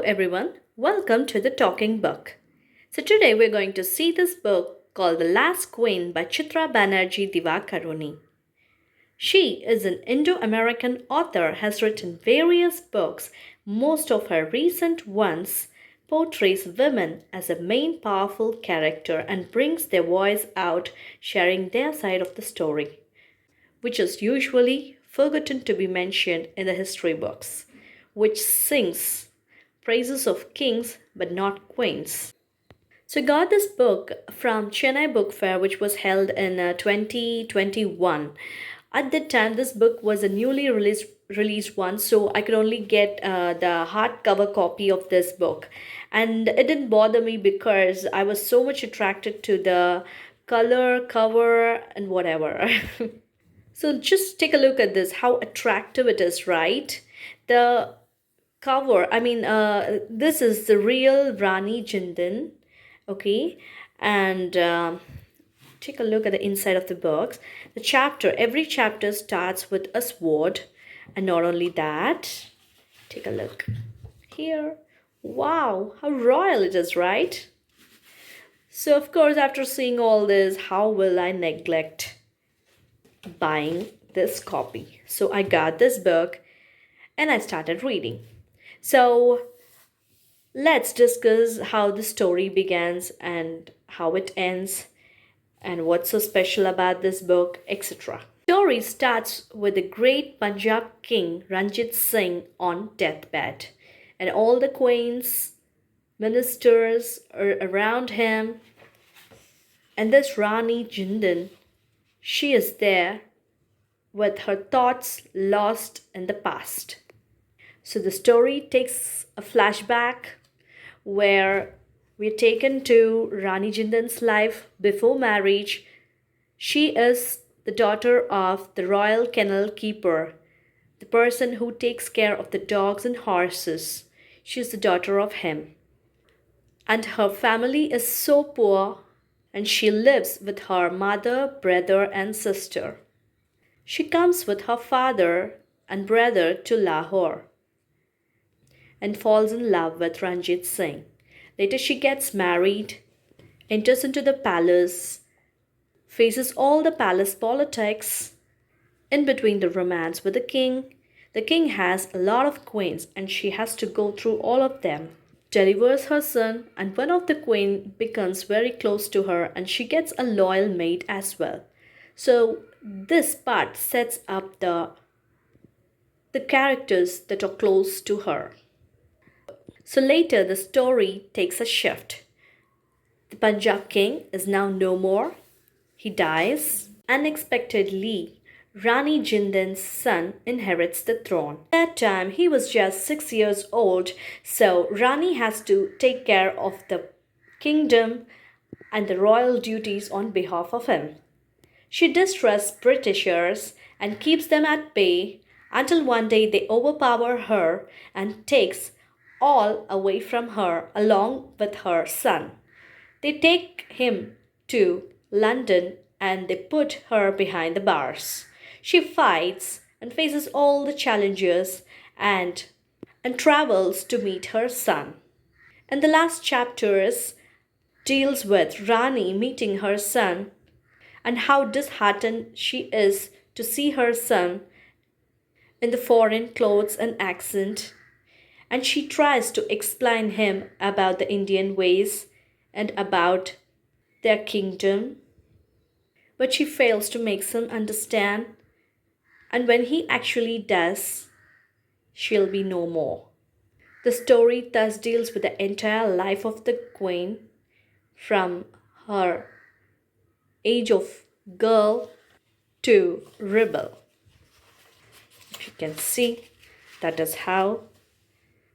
everyone, welcome to the Talking Book. So today we're going to see this book called The Last Queen by Chitrabanerjidivakaruni. She is an Indo-American author, has written various books. Most of her recent ones portrays women as a main powerful character and brings their voice out, sharing their side of the story, which is usually forgotten to be mentioned in the history books, which sings praises of kings but not queens. So I got this book from Chennai Book Fair, which was held in 2021. At that time, this book was a newly released one, so I could only get the hardcover copy of this book, and it didn't bother me because I was so much attracted to the color, cover, and whatever. So just take a look at this, how attractive it is, right? The cover, this is the real Rani Jindan, okay? And take a look at the inside of the box. Every chapter starts with a sword, and not only that, take a look here. Wow, how royal it is, right? So, of course, after seeing all this, how will I neglect buying this copy? So, I got this book and I started reading. So, let's discuss how the story begins and how it ends and what's so special about this book, etc. Story starts with the great Punjab king Ranjit Singh on deathbed, and all the queens, ministers are around him, and this Rani Jindan, she is there with her thoughts lost in the past. So the story takes a flashback where we're taken to Rani Jindan's life before marriage. She is the daughter of the royal kennel keeper, the person who takes care of the dogs and horses. She is the daughter of him. And her family is so poor, and she lives with her mother, brother, and sister. She comes with her father and brother to Lahore and falls in love with Ranjit Singh. Later, she gets married, enters into the palace, faces all the palace politics. In between the romance with the king has a lot of queens and she has to go through all of them. Delivers her son, and one of the queen becomes very close to her and she gets a loyal mate as well. So this part sets up the characters that are close to her. So later the story takes a shift. The Punjab king is now no more. He dies. Unexpectedly, Rani Jindan's son inherits the throne. At that time, he was just 6 years old, so Rani has to take care of the kingdom and the royal duties on behalf of him. She distrusts Britishers and keeps them at bay until one day they overpower her and takes all away from her along with her son. They take him to London and they put her behind the bars. She fights and faces all the challenges and travels to meet her son. And the last chapters deals with Rani meeting her son and how disheartened she is to see her son in the foreign clothes and accent, and she tries to explain him about the Indian ways and about their kingdom, but she fails to make him understand, and when he actually does, she'll be no more. The story thus deals with the entire life of the queen from her age of girl to rebel. If you can see, that is how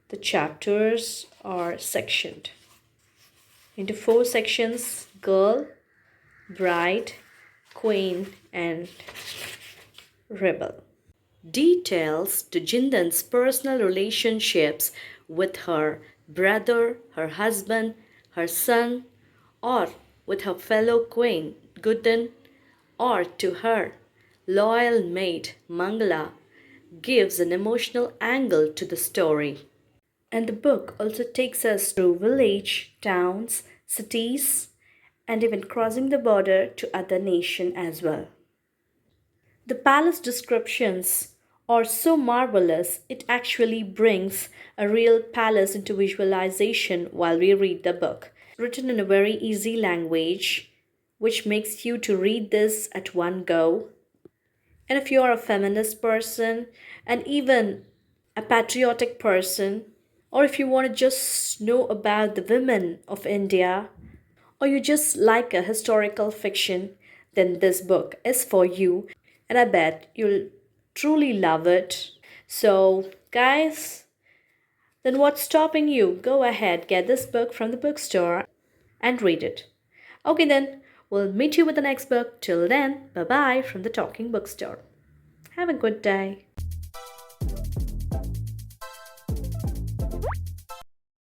the chapters are sectioned into 4 sections: girl, bride, queen, and rebel. Details to Jindan's personal relationships with her brother, her husband, her son, or with her fellow queen Gooden, or to her loyal mate Mangala gives an emotional angle to the story. And the book also takes us through village, towns, cities, and even crossing the border to other nation as well. The palace descriptions are so marvelous, it actually brings a real palace into visualization while we read the book. Written in a very easy language, which makes you to read this at one go. And if you are a feminist person and even a patriotic person, or if you want to just know about the women of India, or you just like a historical fiction, then this book is for you, and I bet you'll truly love it. So, guys, then what's stopping you? Go ahead, get this book from the bookstore and read it. Okay, then, we'll meet you with the next book. Till then, bye bye from the Talking Bookstore. Have a good day.